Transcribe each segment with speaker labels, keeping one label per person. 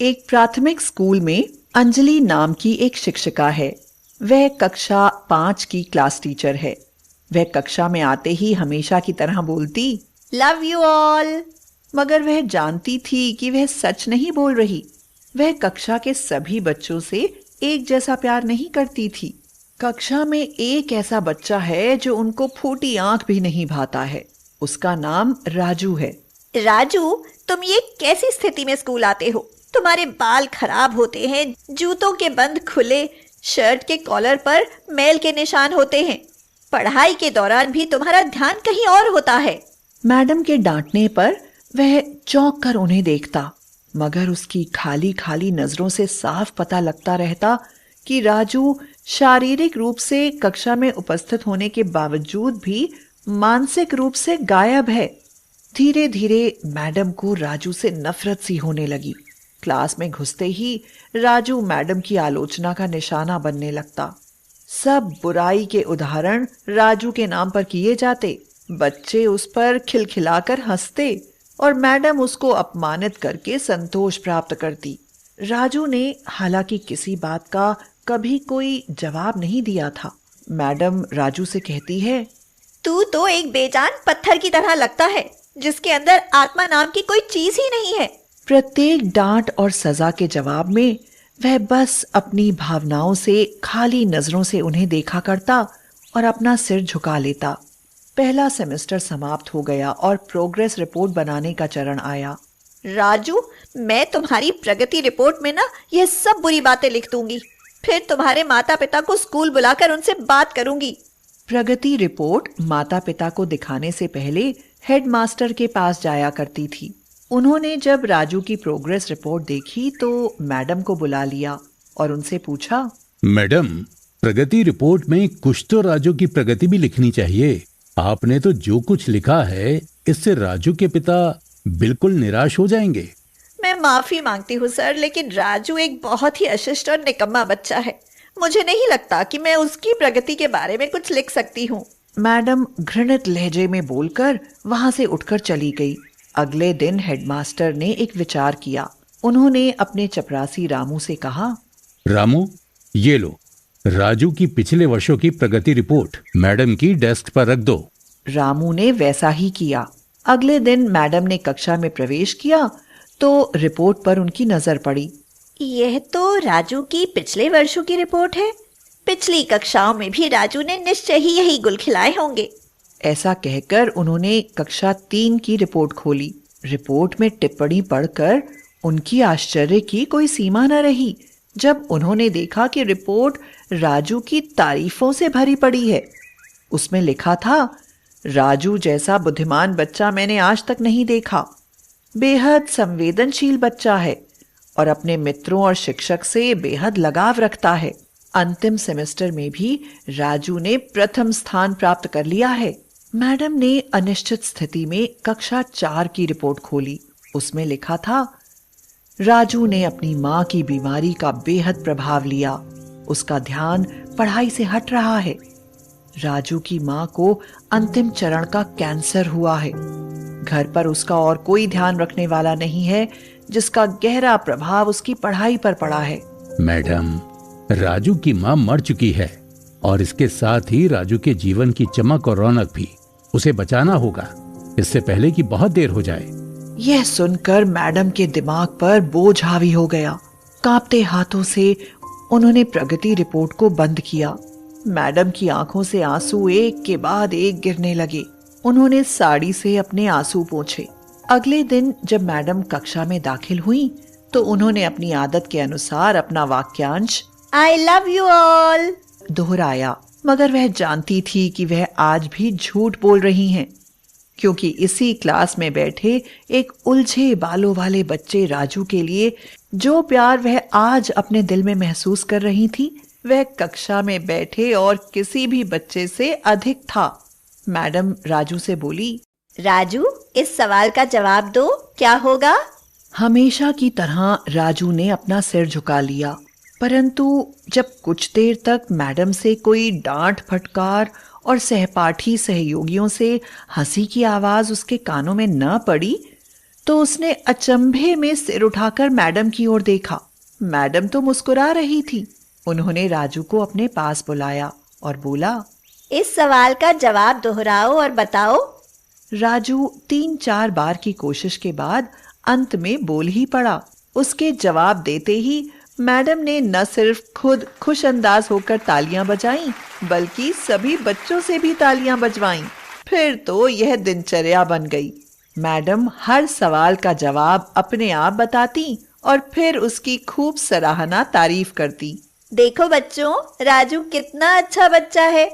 Speaker 1: एक प्राथमिक स्कूल में अंजलि नाम की एक शिक्षिका है। वह कक्षा 5 की क्लास टीचर है। वह कक्षा में आते ही हमेशा की तरह बोलती,
Speaker 2: लव यू ऑल।
Speaker 1: मगर वह जानती थी कि वह सच नहीं बोल रही। वह कक्षा के सभी बच्चों से एक जैसा प्यार नहीं करती थी। कक्षा में एक ऐसा बच्चा है जो उनको फूटी आंख भी नहीं भाता है। उसका नाम राजू है।
Speaker 2: राजू, तुम ये कैसी स्थिति में स्कूल आते हो? तुम्हारे बाल खराब होते हैं, जूतों के बंद खुले, शर्ट के कॉलर पर मैल के निशान होते हैं। पढ़ाई के दौरान भी तुम्हारा ध्यान कहीं और होता है।
Speaker 1: मैडम के डांटने पर वह चौंक कर उन्हें देखता, मगर उसकी खाली खाली नजरों से साफ पता लगता रहता कि राजू शारीरिक रूप से कक्षा में उपस्थित होने के बावजूद भी मानसिक रूप से गायब है। धीरे धीरे मैडम को राजू से नफरत सी होने लगी। क्लास में घुसते ही राजू मैडम की आलोचना का निशाना बनने लगता। सब बुराई के उदाहरण राजू के नाम पर किए जाते। बच्चे उस पर खिलखिलाकर हंसते और मैडम उसको अपमानित करके संतोष प्राप्त करती। राजू ने हालांकि किसी बात का कभी कोई जवाब नहीं दिया था। मैडम राजू से कहती है,
Speaker 2: तू तो एक बेजान पत्थर की तरह लगता है, जिसके अंदर आत्मा नाम की कोई चीज ही नहीं है।
Speaker 1: प्रत्येक डांट और सजा के जवाब में वह बस अपनी भावनाओं से खाली नजरों से उन्हें देखा करता और अपना सिर झुका लेता। पहला सेमेस्टर समाप्त हो गया और प्रोग्रेस रिपोर्ट बनाने का चरण आया।
Speaker 2: राजू, मैं तुम्हारी प्रगति रिपोर्ट में ना यह सब बुरी बातें लिख दूंगी। फिर तुम्हारे माता पिता को स्कूल बुलाकर उनसे बात करूंगी।
Speaker 1: प्रगति रिपोर्ट माता पिता को दिखाने से पहले हेडमास्टर के पास जाया करती थी। उन्होंने जब राजू की प्रोग्रेस रिपोर्ट देखी तो मैडम को बुला लिया और उनसे पूछा,
Speaker 3: मैडम, प्रगति रिपोर्ट में कुछ तो राजू की प्रगति भी लिखनी चाहिए। आपने तो जो कुछ लिखा है, इससे राजू के पिता बिल्कुल निराश हो जाएंगे।
Speaker 2: मैं माफी मांगती हूँ सर, लेकिन राजू एक बहुत ही अशिष्ट और निकम्मा बच्चा है। मुझे नहीं लगता कि मैं उसकी प्रगति के बारे में कुछ लिख सकती हूँ।
Speaker 1: मैडम घृणित लहजे में बोलकर वहां से उठकर चली गई। अगले दिन हेडमास्टर ने एक विचार किया। उन्होंने अपने चपरासी रामू से कहा,
Speaker 3: रामू, ये लो, राजू की पिछले वर्षों की प्रगति रिपोर्ट मैडम की डेस्क पर रख दो।
Speaker 1: रामू ने वैसा ही किया। अगले दिन मैडम ने कक्षा में प्रवेश किया तो रिपोर्ट पर उनकी नजर पड़ी।
Speaker 2: यह तो राजू की पिछले वर्षों की रिपोर्ट है। पिछली कक्षाओं में भी राजू ने निश्चय ही यही गुल खिलाए होंगे।
Speaker 1: ऐसा कहकर उन्होंने कक्षा 3 की रिपोर्ट खोली। रिपोर्ट में टिप्पणी पढ़कर उनकी आश्चर्य की कोई सीमा न रही जब उन्होंने देखा कि रिपोर्ट राजू की तारीफों से भरी पड़ी है। उसमें लिखा था, राजू जैसा बुद्धिमान बच्चा मैंने आज तक नहीं देखा। बेहद संवेदनशील बच्चा है और अपने मित्रों और शिक्षक से बेहद लगाव रखता है। अंतिम सेमेस्टर में भी राजू ने प्रथम स्थान प्राप्त कर लिया है। मैडम ने अनिश्चित स्थिति में कक्षा 4 की रिपोर्ट खोली। उसमें लिखा था, राजू ने अपनी मां की बीमारी का बेहद प्रभाव लिया। उसका ध्यान पढ़ाई से हट रहा है। राजू की मां को अंतिम चरण का कैंसर हुआ है। घर पर उसका और कोई ध्यान रखने वाला नहीं है, जिसका गहरा प्रभाव उसकी पढ़ाई पर पड़ा है।
Speaker 3: मैडम, राजू की मां मर चुकी है और इसके साथ ही राजू के जीवन की चमक और रौनक भी। उसे बचाना होगा, इससे पहले कि बहुत देर हो जाए।
Speaker 1: यह सुनकर मैडम के दिमाग पर बोझ हावी हो गया। कांपते हाथों से उन्होंने प्रगति रिपोर्ट को बंद किया। मैडम की आंखों से आंसू एक के बाद एक गिरने लगे। उन्होंने साड़ी से अपने आंसू पोंछे। अगले दिन जब मैडम कक्षा में दाखिल हुई तो उन्होंने अपनी आदत के अनुसार अपना वाक्यांश
Speaker 2: आई लव यू ऑल
Speaker 1: दोहराया, मगर वह जानती थी कि वह आज भी झूठ बोल रही हैं, क्योंकि इसी क्लास में बैठे एक उलझे बालों वाले बच्चे राजू के लिए जो प्यार वह आज अपने दिल में महसूस कर रही थी, वह कक्षा में बैठे और किसी भी बच्चे से अधिक था। मैडम राजू से बोली,
Speaker 2: राजू, इस सवाल का जवाब दो, क्या होगा?
Speaker 1: हमेशा की तरह राजू ने अपना सिर झुका लिया, परंतु जब कुछ देर तक मैडम से कोई डांट फटकार और सहपाठी सहयोगियों से हंसी की आवाज उसके कानों में न पड़ी तो उसने अचंभे में सिर उठाकर मैडम की ओर देखा। मैडम तो मुस्कुरा रही थी। उन्होंने राजू को अपने पास बुलाया और बोला,
Speaker 2: इस सवाल का जवाब दोहराओ और बताओ।
Speaker 1: राजू 3-4 बार की कोशिश के बाद अंत में बोल ही पड़ा। उसके जवाब देते ही मैडम ने न सिर्फ खुद खुश अंदाज होकर तालियां बजाईं, बल्कि सभी बच्चों से भी तालियां बजवाईं। फिर तो यह दिनचर्या बन गई। मैडम हर सवाल का जवाब अपने आप बताती और फिर उसकी खूब सराहना तारीफ करती।
Speaker 2: देखो बच्चों, राजू कितना अच्छा बच्चा है।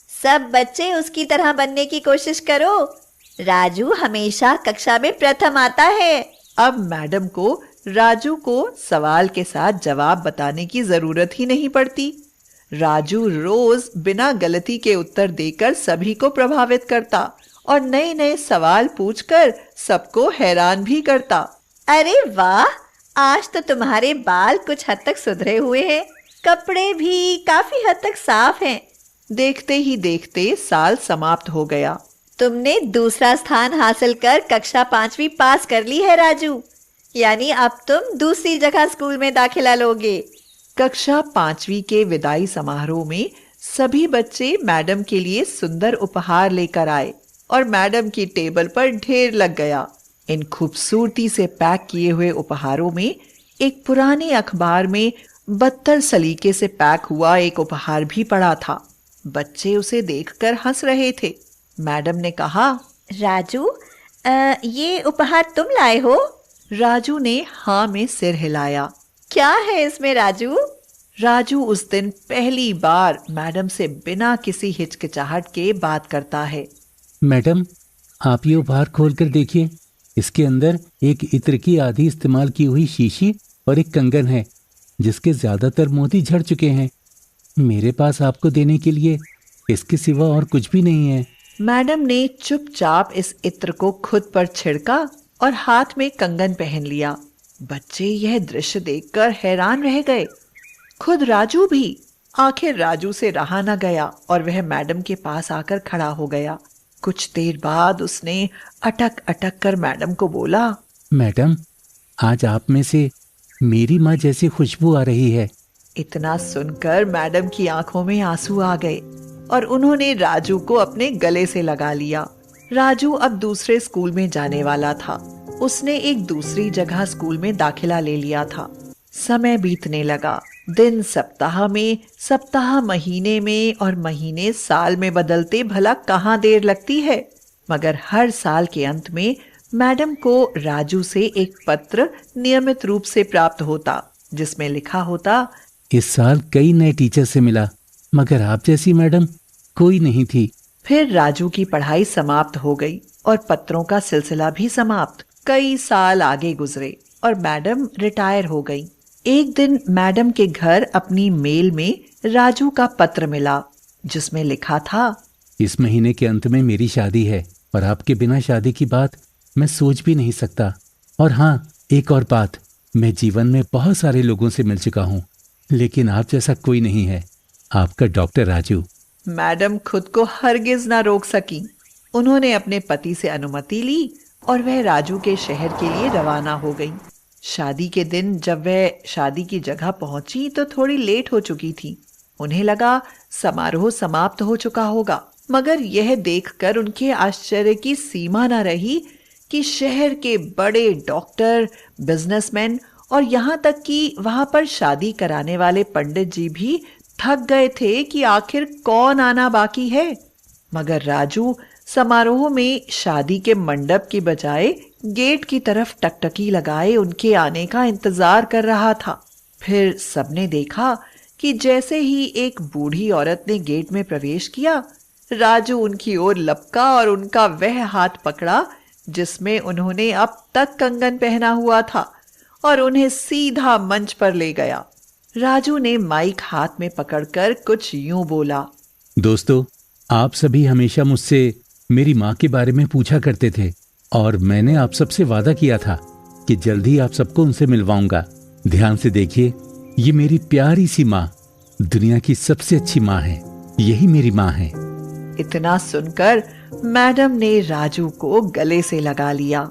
Speaker 2: सब बच्चे उसकी तरह बनने की कोशिश करो। राजू हमेशा कक्षा में प्रथम आता है।
Speaker 1: अब मैडम को राजू को सवाल के साथ जवाब बताने की जरूरत ही नहीं पड़ती। राजू रोज बिना गलती के उत्तर देकर सभी को प्रभावित करता और नए नए सवाल पूछकर सबको हैरान भी करता।
Speaker 2: अरे वाह, आज तो तुम्हारे बाल कुछ हद तक सुधरे हुए हैं, कपड़े भी काफी हद तक साफ हैं।
Speaker 1: देखते ही देखते साल समाप्त हो गया।
Speaker 2: तुमने दूसरा स्थान हासिल कर कक्षा 5वीं पास कर ली है राजू, यानी अब तुम दूसरी जगह स्कूल में दाखिला लोगे।
Speaker 1: कक्षा 5वीं के विदाई समारोह में सभी बच्चे मैडम के लिए सुंदर उपहार लेकर आए और मैडम की टेबल पर ढेर लग गया। इन खूबसूरती से पैक किए हुए उपहारों में एक पुराने अखबार में बदतर सलीके से पैक हुआ एक उपहार भी पड़ा था। बच्चे उसे देखकर हंस रहे थे। मैडम ने कहा,
Speaker 2: राजू, ये उपहार तुम लाए हो?
Speaker 1: राजू ने हाँ में सिर हिलाया।
Speaker 2: क्या है इसमें राजू?
Speaker 1: राजू उस दिन पहली बार मैडम से बिना किसी हिचकिचाहट के बात करता है।
Speaker 3: मैडम, आप ये उपहार खोल कर देखिए। इसके अंदर एक इत्र की आधी इस्तेमाल की हुई शीशी और एक कंगन है जिसके ज्यादातर मोती झड़ चुके हैं। मेरे पास आपको देने के लिए इसके सिवा और कुछ भी नहीं है।
Speaker 1: मैडम ने चुपचाप इस इत्र को खुद पर छिड़का और हाथ में कंगन पहन लिया। बच्चे यह दृश्य देखकर हैरान रह गए, खुद राजू भी। आखिर राजू से रहा न गया और वह मैडम के पास आकर खड़ा हो गया। कुछ देर बाद उसने अटक अटक कर मैडम को बोला,
Speaker 3: मैडम, आज आप में से मेरी माँ जैसी खुशबू आ रही है।
Speaker 1: इतना सुनकर मैडम की आंखों में आंसू आ गए और उन्होंने राजू को अपने गले से लगा लिया। राजू अब दूसरे स्कूल में जाने वाला था। उसने एक दूसरी जगह स्कूल में दाखिला ले लिया था। समय बीतने लगा। दिन सप्ताह में, सप्ताह महीने में और महीने साल में बदलते भला कहाँ देर लगती है। मगर हर साल के अंत में मैडम को राजू से एक पत्र नियमित रूप से प्राप्त होता जिसमें लिखा होता,
Speaker 3: इस साल कई नए टीचर से मिला मगर आप जैसी मैडम कोई नहीं थी।
Speaker 1: फिर राजू की पढ़ाई समाप्त हो गई और पत्रों का सिलसिला भी समाप्त। कई साल आगे गुजरे और मैडम रिटायर हो गई। एक दिन मैडम के घर अपनी मेल में राजू का पत्र मिला जिसमें लिखा था,
Speaker 3: इस महीने के अंत में मेरी शादी है और आपके बिना शादी की बात मैं सोच भी नहीं सकता। और हाँ, एक और बात, मैं जीवन में बहुत सारे लोगों से मिल चुका हूँ लेकिन आप जैसा कोई नहीं है। आपका डॉक्टर राजू।
Speaker 1: मैडम खुद को हरगिज ना रोक सकी। उन्होंने अपने पति से अनुमति ली और वह राजू के शहर के लिए रवाना हो गई। शादी के दिन जब वह शादी की जगह पहुंची तो थोड़ी लेट हो चुकी थी। उन्हें लगा समारोह समाप्त हो चुका होगा, मगर यह देखकर उनके आश्चर्य की सीमा न रही कि शहर के बड़े डॉक्टर, बिजनेसमैन और यहाँ तक कि वहां पर शादी कराने वाले पंडित जी भी थक गए थे कि आखिर कौन आना बाकी है। मगर राजू समारोह में शादी के मंडप की बजाय गेट की तरफ टकटकी लगाए उनके आने का इंतजार कर रहा था। फिर सबने देखा कि जैसे ही एक बूढ़ी औरत ने गेट में प्रवेश किया, राजू उनकी ओर लपका और उनका वह हाथ पकड़ा जिसमें उन्होंने अब तक कंगन पहना हुआ था और उन्हें सीधा मंच पर ले गया। राजू ने माइक हाथ में पकड़कर कुछ यूं बोला,
Speaker 3: दोस्तों, आप सभी हमेशा मुझसे मेरी माँ के बारे में पूछा करते थे और मैंने आप सबसे वादा किया था कि जल्दी आप सबको उनसे मिलवाऊंगा। ध्यान से देखिए, ये मेरी प्यारी सी माँ, दुनिया की सबसे अच्छी माँ है। यही मेरी माँ है।
Speaker 1: इतना सुनकर मैडम ने राजू को गले से लगा लिया